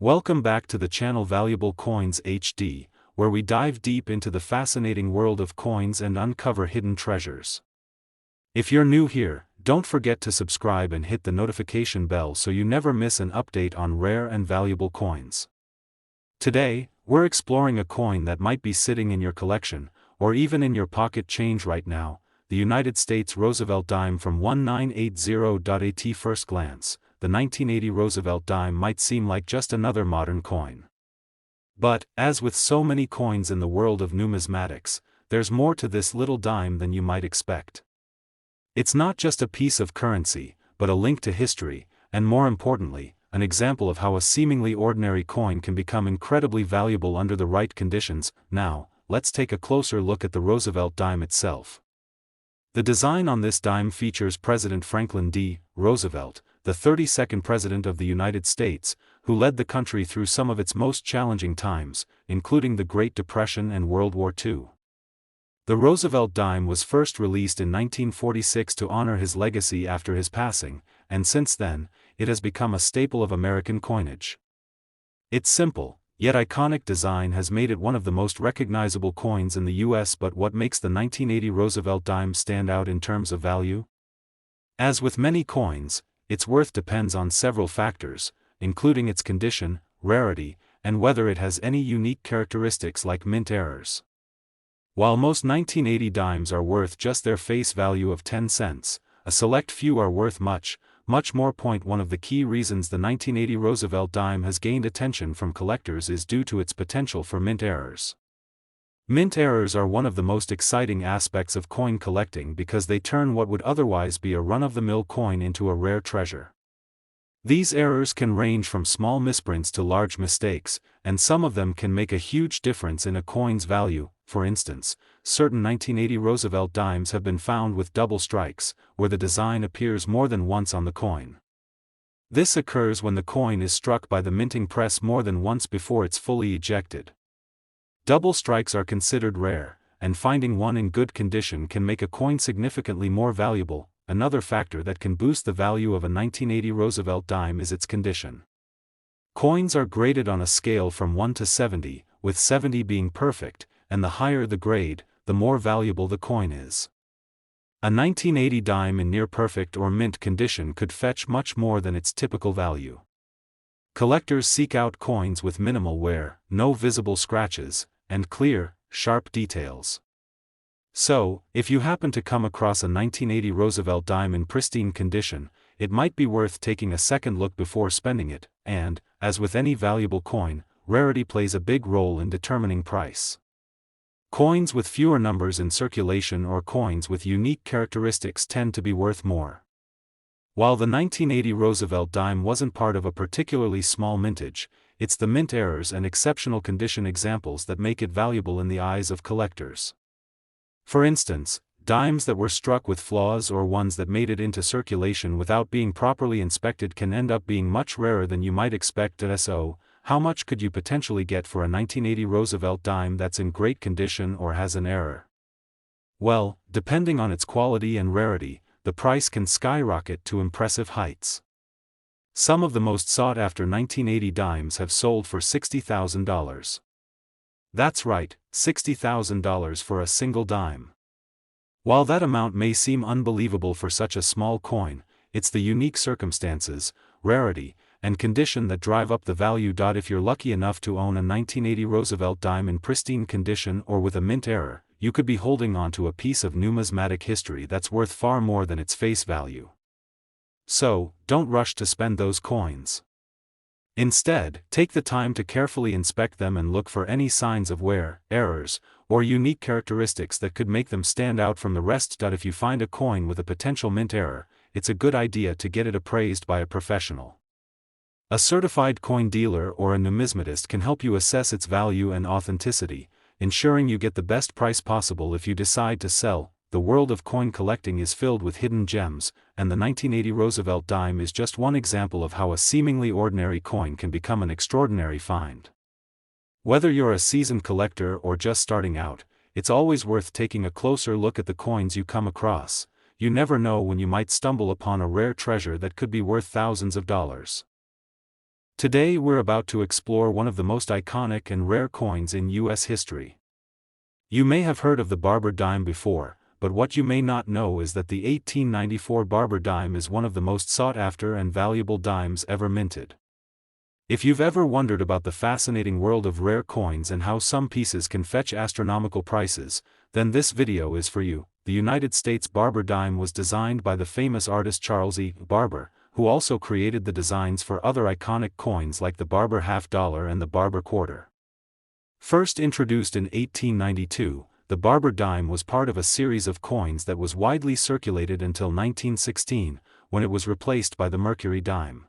Welcome back to the channel Valuable Coins HD, where we dive deep into the fascinating world of coins and uncover hidden treasures. If you're new here, don't forget to subscribe and hit the notification bell so you never miss an update on rare and valuable coins. Today, we're exploring a coin that might be sitting in your collection, or even in your pocket change right now, the United States Roosevelt Dime from 1980. At first glance, the 1980 Roosevelt Dime might seem like just another modern coin. But, as with so many coins in the world of numismatics, there's more to this little dime than you might expect. It's not just a piece of currency, but a link to history, and more importantly, an example of how a seemingly ordinary coin can become incredibly valuable under the right conditions. Now, let's take a closer look at the Roosevelt dime itself. The design on this dime features President Franklin D. Roosevelt, the 32nd President of the United States, who led the country through some of its most challenging times, including the Great Depression and World War II. The Roosevelt dime was first released in 1946 to honor his legacy after his passing, and since then, it has become a staple of American coinage. Its simple, yet iconic design has made it one of the most recognizable coins in the US. But what makes the 1980 Roosevelt dime stand out in terms of value? As with many coins, its worth depends on several factors, including its condition, rarity, and whether it has any unique characteristics like mint errors. While most 1980 dimes are worth just their face value of 10 cents, a select few are worth much more. One of the key reasons the 1980 Roosevelt dime has gained attention from collectors is due to its potential for mint errors. Mint errors are one of the most exciting aspects of coin collecting because they turn what would otherwise be a run-of-the-mill coin into a rare treasure. These errors can range from small misprints to large mistakes, and some of them can make a huge difference in a coin's value. For instance, certain 1980 Roosevelt dimes have been found with double strikes, where the design appears more than once on the coin. This occurs when the coin is struck by the minting press more than once before it's fully ejected. Double strikes are considered rare, and finding one in good condition can make a coin significantly more valuable. Another factor that can boost the value of a 1980 Roosevelt dime is its condition. Coins are graded on a scale from 1 to 70, with 70 being perfect, and the higher the grade, the more valuable the coin is. A 1980 dime in near-perfect or mint condition could fetch much more than its typical value. Collectors seek out coins with minimal wear, no visible scratches, and clear, sharp details. So, if you happen to come across a 1980 Roosevelt dime in pristine condition, it might be worth taking a second look before spending it, and, as with any valuable coin, rarity plays a big role in determining price. Coins with fewer numbers in circulation or coins with unique characteristics tend to be worth more. While the 1980 Roosevelt dime wasn't part of a particularly small mintage, it's the mint errors and exceptional condition examples that make it valuable in the eyes of collectors. For instance, dimes that were struck with flaws or ones that made it into circulation without being properly inspected can end up being much rarer than you might expect. So, how much could you potentially get for a 1980 Roosevelt dime that's in great condition or has an error? Well, depending on its quality and rarity, the price can skyrocket to impressive heights. Some of the most sought-after 1980 dimes have sold for $60,000. That's right, $60,000 for a single dime. While that amount may seem unbelievable for such a small coin, it's the unique circumstances, rarity, and condition that drive up the value. If you're lucky enough to own a 1980 Roosevelt dime in pristine condition or with a mint error, you could be holding on to a piece of numismatic history that's worth far more than its face value. So, don't rush to spend those coins. Instead, take the time to carefully inspect them and look for any signs of wear, errors, or unique characteristics that could make them stand out from the rest. If you find a coin with a potential mint error, it's a good idea to get it appraised by a professional. A certified coin dealer or a numismatist can help you assess its value and authenticity, ensuring you get the best price possible if you decide to sell. The world of coin collecting is filled with hidden gems, and the 1980 Roosevelt dime is just one example of how a seemingly ordinary coin can become an extraordinary find. Whether you're a seasoned collector or just starting out, it's always worth taking a closer look at the coins you come across. You never know when you might stumble upon a rare treasure that could be worth thousands of dollars. Today we're about to explore one of the most iconic and rare coins in U.S. history. You may have heard of the Barber Dime before, but what you may not know is that the 1894 Barber Dime is one of the most sought-after and valuable dimes ever minted. If you've ever wondered about the fascinating world of rare coins and how some pieces can fetch astronomical prices, then this video is for you. The United States Barber Dime was designed by the famous artist Charles E. Barber, who also created the designs for other iconic coins like the Barber half-dollar and the Barber quarter. First introduced in 1892, the Barber Dime was part of a series of coins that was widely circulated until 1916, when it was replaced by the Mercury Dime.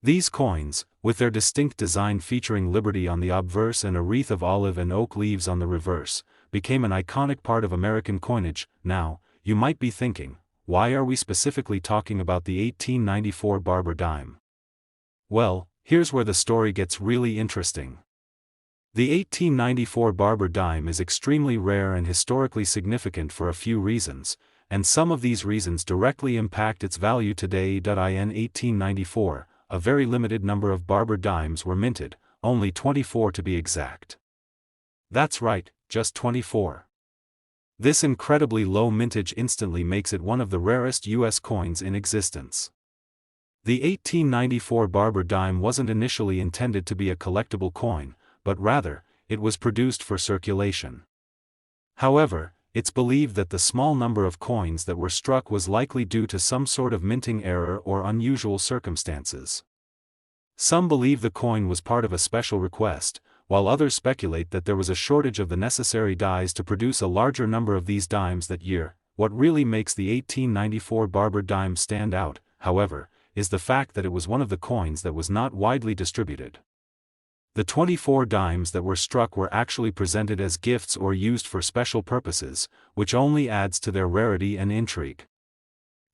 These coins, with their distinct design featuring Liberty on the obverse and a wreath of olive and oak leaves on the reverse, became an iconic part of American coinage. Now, you might be thinking, why are we specifically talking about the 1894 Barber Dime? Well, here's where the story gets really interesting. The 1894 Barber Dime is extremely rare and historically significant for a few reasons, and some of these reasons directly impact its value today. In 1894, a very limited number of Barber Dimes were minted, only 24 to be exact. That's right, just 24. This incredibly low mintage instantly makes it one of the rarest U.S. coins in existence. The 1894 Barber Dime wasn't initially intended to be a collectible coin, but rather, it was produced for circulation. However, it's believed that the small number of coins that were struck was likely due to some sort of minting error or unusual circumstances. Some believe the coin was part of a special request, while others speculate that there was a shortage of the necessary dies to produce a larger number of these dimes that year. What really makes the 1894 Barber Dime stand out, however, is the fact that it was one of the coins that was not widely distributed. The 24 dimes that were struck were actually presented as gifts or used for special purposes, which only adds to their rarity and intrigue.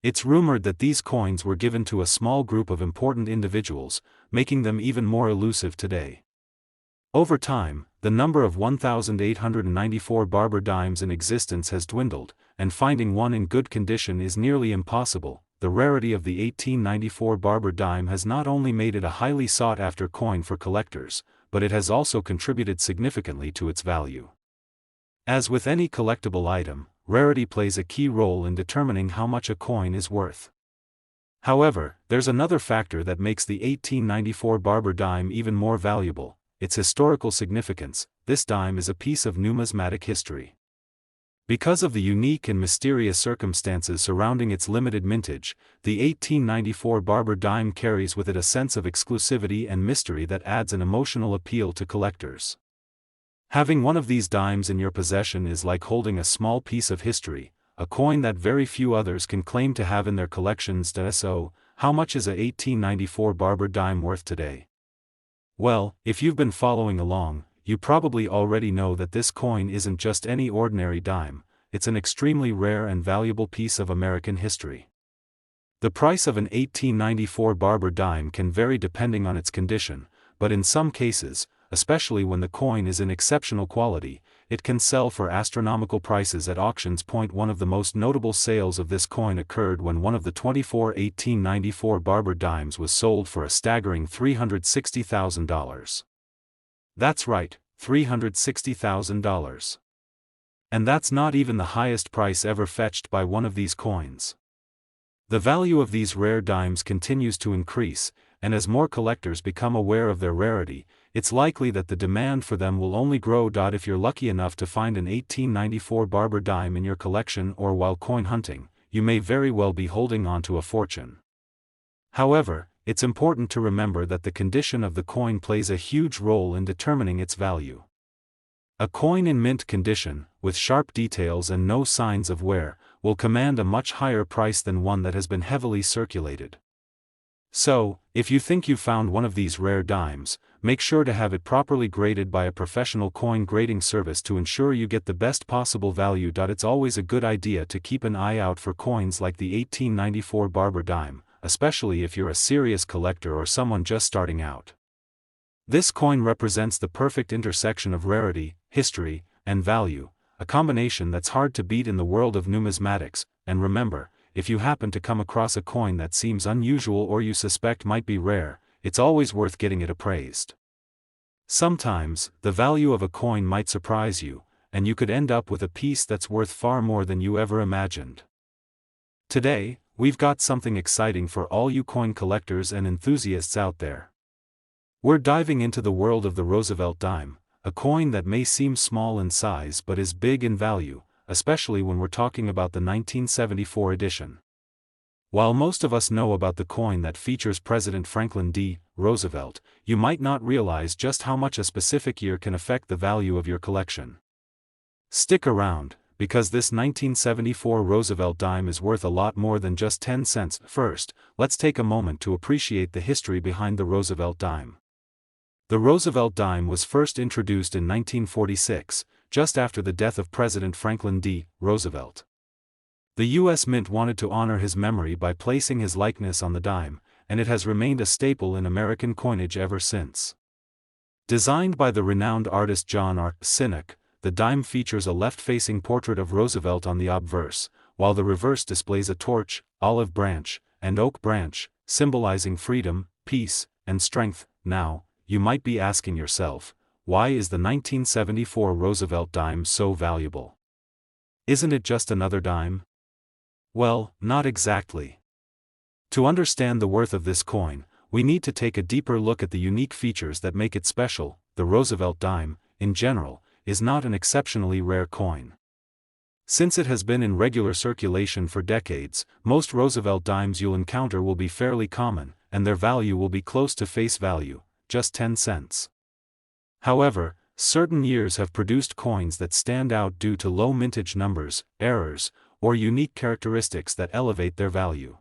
It's rumored that these coins were given to a small group of important individuals, making them even more elusive today. Over time, the number of 1,894 Barber Dimes in existence has dwindled, and finding one in good condition is nearly impossible. The rarity of the 1894 Barber Dime has not only made it a highly sought-after coin for collectors, but it has also contributed significantly to its value. As with any collectible item, rarity plays a key role in determining how much a coin is worth. However, there's another factor that makes the 1894 Barber Dime even more valuable: its historical significance. This dime is a piece of numismatic history. Because of the unique and mysterious circumstances surrounding its limited mintage, the 1894 Barber Dime carries with it a sense of exclusivity and mystery that adds an emotional appeal to collectors. Having one of these dimes in your possession is like holding a small piece of history, a coin that very few others can claim to have in their collections. So, how much is a 1894 Barber Dime worth today? Well, if you've been following along, you probably already know that this coin isn't just any ordinary dime, it's an extremely rare and valuable piece of American history. The price of an 1894 Barber Dime can vary depending on its condition, but in some cases, especially when the coin is in exceptional quality, it can sell for astronomical prices at auctions. One of the most notable sales of this coin occurred when one of the 24 1894 Barber Dimes was sold for a staggering $360,000. That's right, $360,000. And that's not even the highest price ever fetched by one of these coins. The value of these rare dimes continues to increase, and as more collectors become aware of their rarity, it's likely that the demand for them will only grow. If you're lucky enough to find an 1894 Barber Dime in your collection or while coin hunting, you may very well be holding on to a fortune. However, it's important to remember that the condition of the coin plays a huge role in determining its value. A coin in mint condition, with sharp details and no signs of wear, will command a much higher price than one that has been heavily circulated. So, if you think you found one of these rare dimes, make sure to have it properly graded by a professional coin grading service to ensure you get the best possible value. It's always a good idea to keep an eye out for coins like the 1894 Barber Dime, especially if you're a serious collector or someone just starting out. This coin represents the perfect intersection of rarity, history, and value, a combination that's hard to beat in the world of numismatics. And remember, if you happen to come across a coin that seems unusual or you suspect might be rare, it's always worth getting it appraised. Sometimes, the value of a coin might surprise you, and you could end up with a piece that's worth far more than you ever imagined. Today, we've got something exciting for all you coin collectors and enthusiasts out there. We're diving into the world of the Roosevelt dime, a coin that may seem small in size but is big in value, especially when we're talking about the 1974 edition. While most of us know about the coin that features President Franklin D. Roosevelt, you might not realize just how much a specific year can affect the value of your collection. Stick around, because this 1974 Roosevelt dime is worth a lot more than just 10 cents. First, let's take a moment to appreciate the history behind the Roosevelt dime. The Roosevelt dime was first introduced in 1946, just after the death of President Franklin D. Roosevelt. The U.S. Mint wanted to honor his memory by placing his likeness on the dime, and it has remained a staple in American coinage ever since. Designed by the renowned artist John R. Sinek, the dime features a left-facing portrait of Roosevelt on the obverse, while the reverse displays a torch, olive branch, and oak branch, symbolizing freedom, peace, and strength. Now, you might be asking yourself, why is the 1974 Roosevelt dime so valuable? Isn't it just another dime? Well, not exactly. To understand the worth of this coin, we need to take a deeper look at the unique features that make it special. The Roosevelt dime, in general, is not an exceptionally rare coin. Since it has been in regular circulation for decades, most Roosevelt dimes you'll encounter will be fairly common, and their value will be close to face value, just 10 cents. However, certain years have produced coins that stand out due to low mintage numbers, errors, or unique characteristics that elevate their value.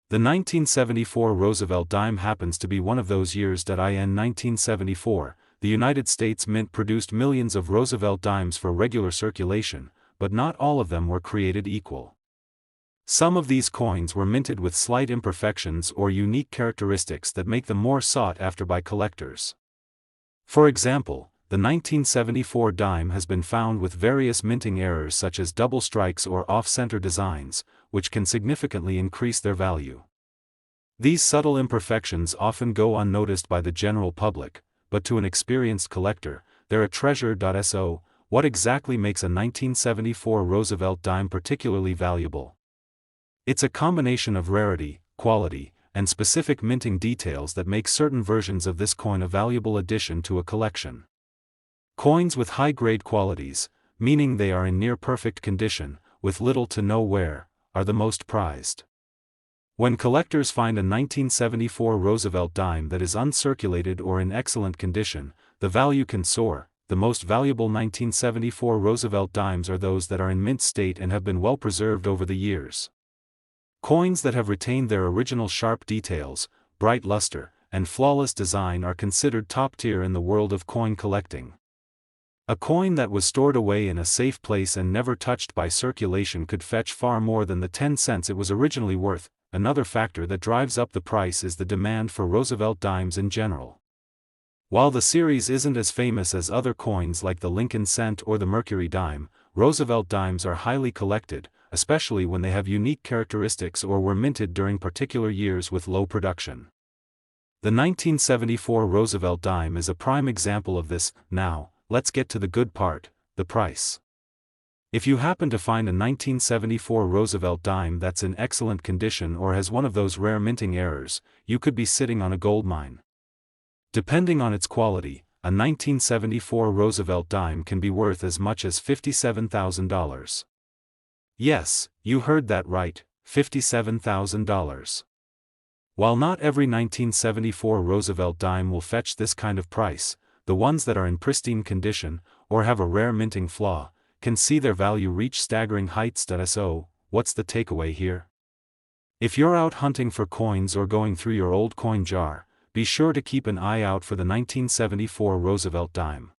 The 1974 Roosevelt dime happens to be one of those years. In 1974, the United States Mint produced millions of Roosevelt dimes for regular circulation, but not all of them were created equal. Some of these coins were minted with slight imperfections or unique characteristics that make them more sought after by collectors. For example, the 1974 dime has been found with various minting errors such as double strikes or off-center designs, which can significantly increase their value. These subtle imperfections often go unnoticed by the general public, but to an experienced collector, they're a treasure. So, what exactly makes a 1974 Roosevelt dime particularly valuable? It's a combination of rarity, quality, and specific minting details that make certain versions of this coin a valuable addition to a collection. Coins with high-grade qualities, meaning they are in near-perfect condition, with little to no wear, are the most prized. When collectors find a 1974 Roosevelt dime that is uncirculated or in excellent condition, the value can soar. The most valuable 1974 Roosevelt dimes are those that are in mint state and have been well preserved over the years. Coins that have retained their original sharp details, bright luster, and flawless design are considered top-tier in the world of coin collecting. A coin that was stored away in a safe place and never touched by circulation could fetch far more than the 10 cents it was originally worth. Another factor that drives up the price is the demand for Roosevelt dimes in general. While the series isn't as famous as other coins like the Lincoln cent or the Mercury dime, Roosevelt dimes are highly collected, especially when they have unique characteristics or were minted during particular years with low production. The 1974 Roosevelt dime is a prime example of this. Now, let's get to the good part, the price. If you happen to find a 1974 Roosevelt dime that's in excellent condition or has one of those rare minting errors, you could be sitting on a gold mine. Depending on its quality, a 1974 Roosevelt dime can be worth as much as $57,000. Yes, you heard that right, $57,000. While not every 1974 Roosevelt dime will fetch this kind of price, the ones that are in pristine condition, or have a rare minting flaw, can see their value reach staggering heights. So, what's the takeaway here? If you're out hunting for coins or going through your old coin jar, be sure to keep an eye out for the 1974 Roosevelt dime.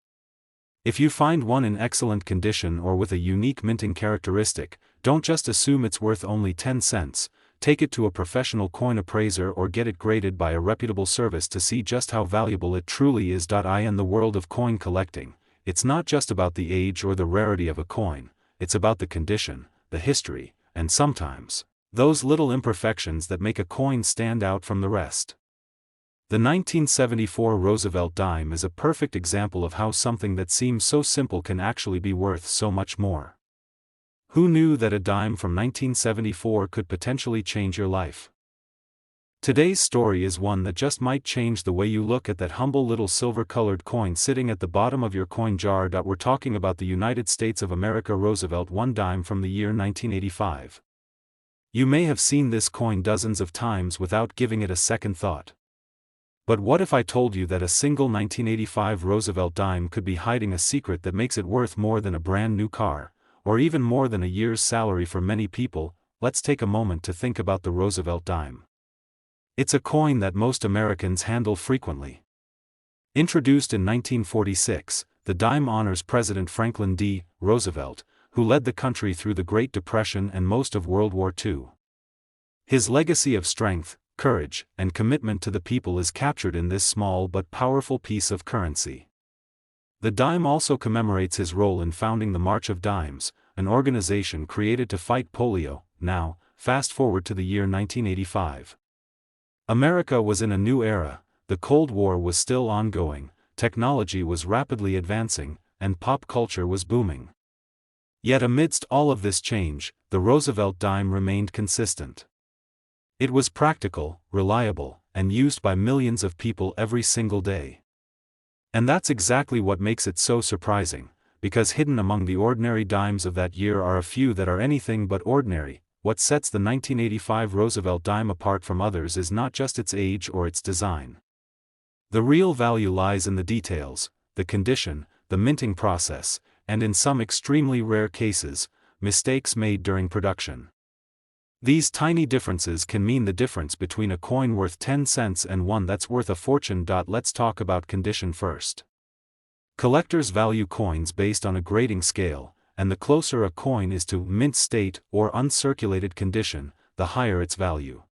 If you find one in excellent condition or with a unique minting characteristic, don't just assume it's worth only 10 cents, take it to a professional coin appraiser or get it graded by a reputable service to see just how valuable it truly is. In the world of coin collecting, it's not just about the age or the rarity of a coin, it's about the condition, the history, and sometimes, those little imperfections that make a coin stand out from the rest. The 1974 Roosevelt dime is a perfect example of how something that seems so simple can actually be worth so much more. Who knew that a dime from 1974 could potentially change your life? Today's story is one that just might change the way you look at that humble little silver-colored coin sitting at the bottom of your coin jar. We're talking about the United States of America Roosevelt one dime from the year 1985. You may have seen this coin dozens of times without giving it a second thought. But what if I told you that a single 1985 Roosevelt dime could be hiding a secret that makes it worth more than a brand new car, or even more than a year's salary for many people? Let's take a moment to think about the Roosevelt dime. It's a coin that most Americans handle frequently. Introduced in 1946, the dime honors President Franklin D. Roosevelt, who led the country through the Great Depression and most of World War II. His legacy of strength, courage, and commitment to the people is captured in this small but powerful piece of currency. The dime also commemorates his role in founding the March of Dimes, an organization created to fight polio. Now, fast forward to the year 1985. America was in a new era, the Cold War was still ongoing, technology was rapidly advancing, and pop culture was booming. Yet amidst all of this change, the Roosevelt dime remained consistent. It was practical, reliable, and used by millions of people every single day. And that's exactly what makes it so surprising, because hidden among the ordinary dimes of that year are a few that are anything but ordinary. What sets the 1985 Roosevelt dime apart from others is not just its age or its design. The real value lies in the details, the condition, the minting process, and in some extremely rare cases, mistakes made during production. These tiny differences can mean the difference between a coin worth 10 cents and one that's worth a fortune. Let's talk about condition first. Collectors value coins based on a grading scale, and the closer a coin is to mint state or uncirculated condition, the higher its value.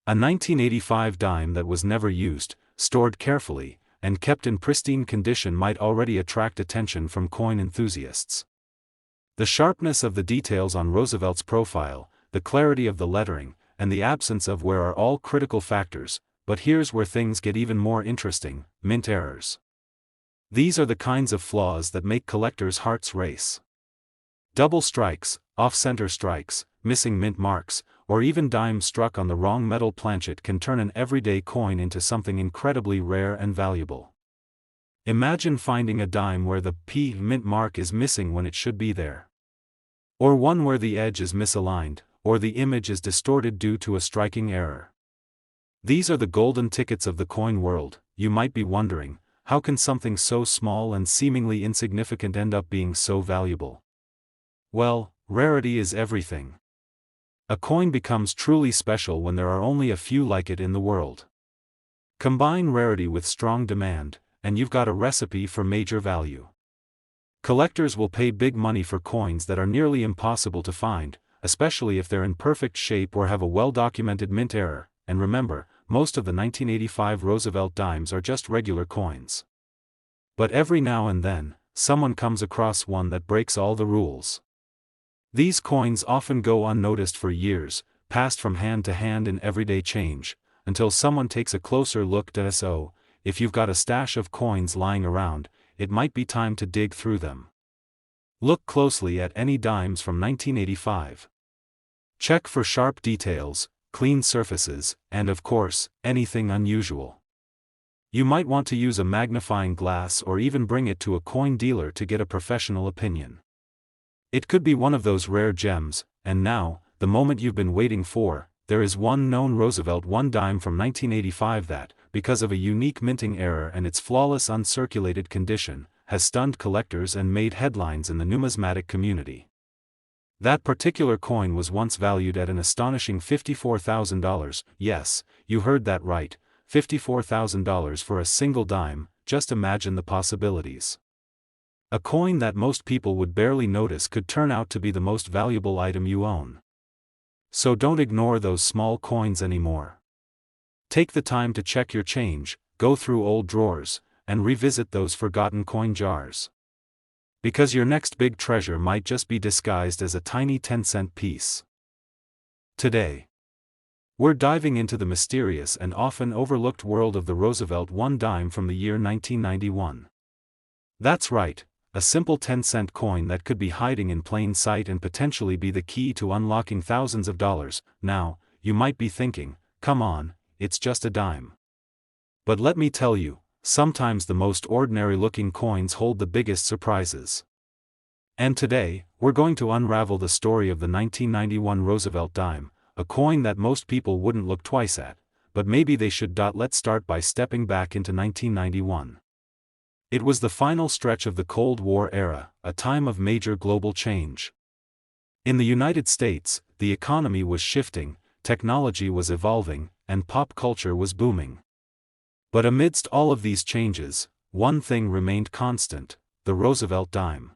A 1985 dime that was never used, stored carefully, and kept in pristine condition might already attract attention from coin enthusiasts. The sharpness of the details on Roosevelt's profile, the clarity of the lettering, and the absence of wear are all critical factors, but here's where things get even more interesting: mint errors. These are the kinds of flaws that make collectors' hearts race. Double strikes, off-center strikes, missing mint marks, or even dimes struck on the wrong metal planchet can turn an everyday coin into something incredibly rare and valuable. Imagine finding a dime where the P mint mark is missing when it should be there. Or one where the edge is misaligned, or the image is distorted due to a striking error. These are the golden tickets of the coin world. You might be wondering, how can something so small and seemingly insignificant end up being so valuable? Well, rarity is everything. A coin becomes truly special when there are only a few like it in the world. Combine rarity with strong demand, and you've got a recipe for major value. Collectors will pay big money for coins that are nearly impossible to find, especially if they're in perfect shape or have a well-documented mint error. And remember, most of the 1985 Roosevelt dimes are just regular coins. But every now and then, someone comes across one that breaks all the rules. These coins often go unnoticed for years, passed from hand to hand in everyday change, until someone takes a closer look. So, if you've got a stash of coins lying around, it might be time to dig through them. Look closely at any dimes from 1985. Check for sharp details, clean surfaces, and of course, anything unusual. You might want to use a magnifying glass or even bring it to a coin dealer to get a professional opinion. It could be one of those rare gems. And now, the moment you've been waiting for. There is one known Roosevelt one dime from 1985 that, because of a unique minting error and its flawless uncirculated condition, has stunned collectors and made headlines in the numismatic community. That particular coin was once valued at an astonishing $54,000. Yes, you heard that right, $54,000 for a single dime. Just imagine the possibilities. A coin that most people would barely notice could turn out to be the most valuable item you own. So don't ignore those small coins anymore. Take the time to check your change, go through old drawers, and revisit those forgotten coin jars. Because your next big treasure might just be disguised as a tiny 10-cent piece. Today, We're diving into the mysterious and often overlooked world of the Roosevelt $1 from the year 1991. That's right, a simple 10-cent coin that could be hiding in plain sight and potentially be the key to unlocking thousands of dollars. Now, you might be thinking, come on, it's just a dime. But let me tell you, sometimes the most ordinary-looking coins hold the biggest surprises. And today, we're going to unravel the story of the 1991 Roosevelt dime, a coin that most people wouldn't look twice at, but maybe they should. Let's start by stepping back into 1991. It was the final stretch of the Cold War era, a time of major global change. In the United States, the economy was shifting, technology was evolving, and pop culture was booming. But amidst all of these changes, one thing remained constant: the Roosevelt dime.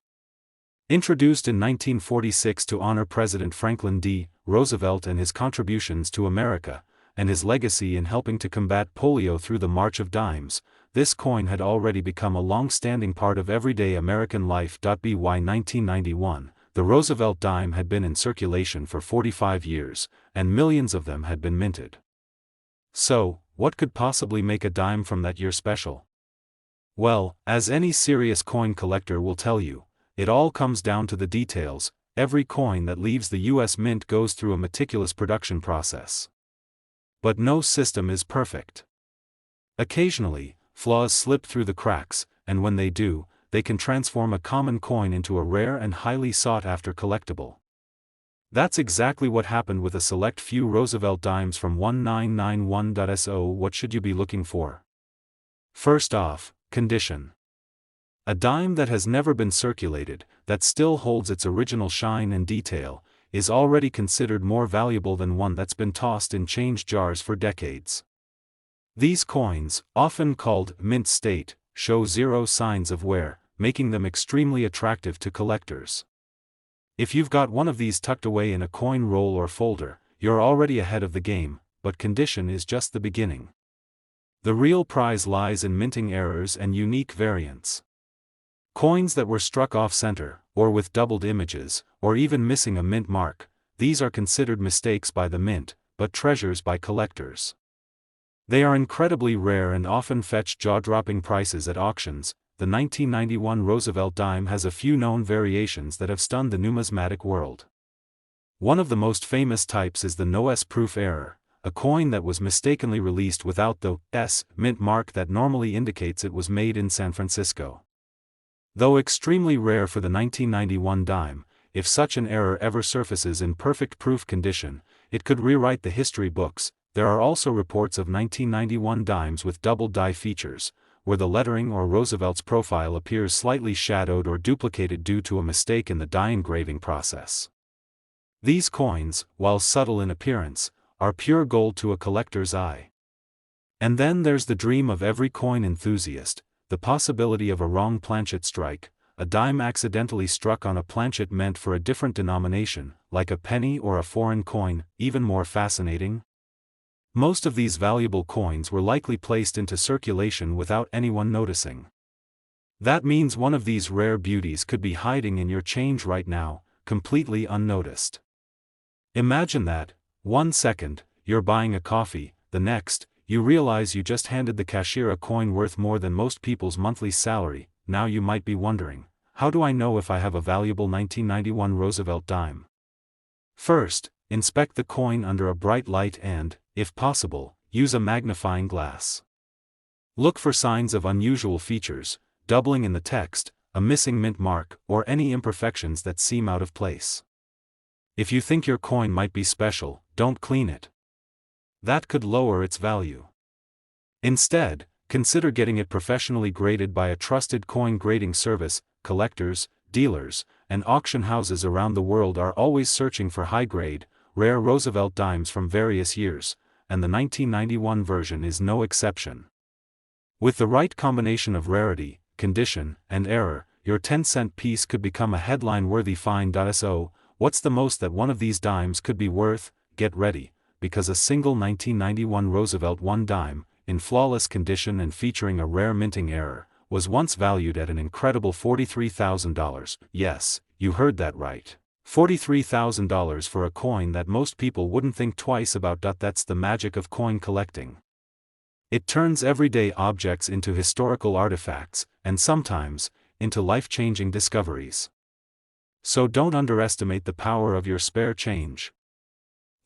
Introduced in 1946 to honor President Franklin D. Roosevelt and his contributions to America, and his legacy in helping to combat polio through the March of Dimes, this coin had already become a long-standing part of everyday American life. By 1991, the Roosevelt dime had been in circulation for 45 years, and millions of them had been minted. So, what could possibly make a dime from that year special? Well, as any serious coin collector will tell you, it all comes down to the details. Every coin that leaves the US Mint goes through a meticulous production process. But no system is perfect. Occasionally, flaws slip through the cracks, and when they do, they can transform a common coin into a rare and highly sought-after collectible. That's exactly what happened with a select few Roosevelt dimes from 1991. What should you be looking for? First off, condition. A dime that has never been circulated, that still holds its original shine and detail, is already considered more valuable than one that's been tossed in change jars for decades. These coins, often called mint state, show zero signs of wear, making them extremely attractive to collectors. If you've got one of these tucked away in a coin roll or folder, you're already ahead of the game, but condition is just the beginning. The real prize lies in minting errors and unique variants. Coins that were struck off-center, or with doubled images, or even missing a mint mark, these are considered mistakes by the mint, but treasures by collectors. They are incredibly rare and often fetch jaw-dropping prices at auctions. The 1991 Roosevelt dime has a few known variations that have stunned the numismatic world. One of the most famous types is the no-S-proof error, a coin that was mistakenly released without the S mint mark that normally indicates it was made in San Francisco. Though extremely rare for the 1991 dime, if such an error ever surfaces in perfect proof condition, it could rewrite the history books. There are also reports of 1991 dimes with double die features, where the lettering or Roosevelt's profile appears slightly shadowed or duplicated due to a mistake in the die engraving process. These coins, while subtle in appearance, are pure gold to a collector's eye. And then there's the dream of every coin enthusiast: the possibility of a wrong planchet strike, a dime accidentally struck on a planchet meant for a different denomination, like a penny or a foreign coin. Even more fascinating? Most of these valuable coins were likely placed into circulation without anyone noticing. That means one of these rare beauties could be hiding in your change right now, completely unnoticed. Imagine that: 1 second, you're buying a coffee, the next, you realize you just handed the cashier a coin worth more than most people's monthly salary. Now you might be wondering, how do I know if I have a valuable 1991 Roosevelt dime? First, inspect the coin under a bright light and, if possible, use a magnifying glass. Look for signs of unusual features, doubling in the text, a missing mint mark, or any imperfections that seem out of place. If you think your coin might be special, don't clean it. That could lower its value. Instead, consider getting it professionally graded by a trusted coin grading service. Collectors, dealers, and auction houses around the world are always searching for high-grade, rare Roosevelt dimes from various years, and the 1991 version is no exception. With the right combination of rarity, condition, and error, your 10-cent piece could become a headline-worthy find. So, what's the most that one of these dimes could be worth? Get ready, because a single 1991 Roosevelt $1, in flawless condition and featuring a rare minting error, was once valued at an incredible $43,000. Yes, you heard that right. $43,000 for a coin that most people wouldn't think twice about. That's the magic of coin collecting. It turns everyday objects into historical artifacts, and sometimes, into life-changing discoveries. So don't underestimate the power of your spare change.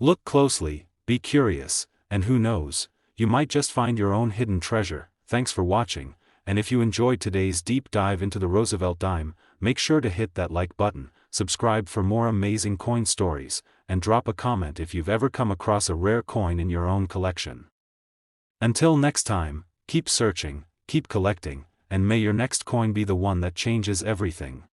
Look closely, be curious, and who knows, you might just find your own hidden treasure. Thanks for watching, and if you enjoyed today's deep dive into the Roosevelt dime, make sure to hit that like button, subscribe for more amazing coin stories, and drop a comment if you've ever come across a rare coin in your own collection. Until next time, keep searching, keep collecting, and may your next coin be the one that changes everything.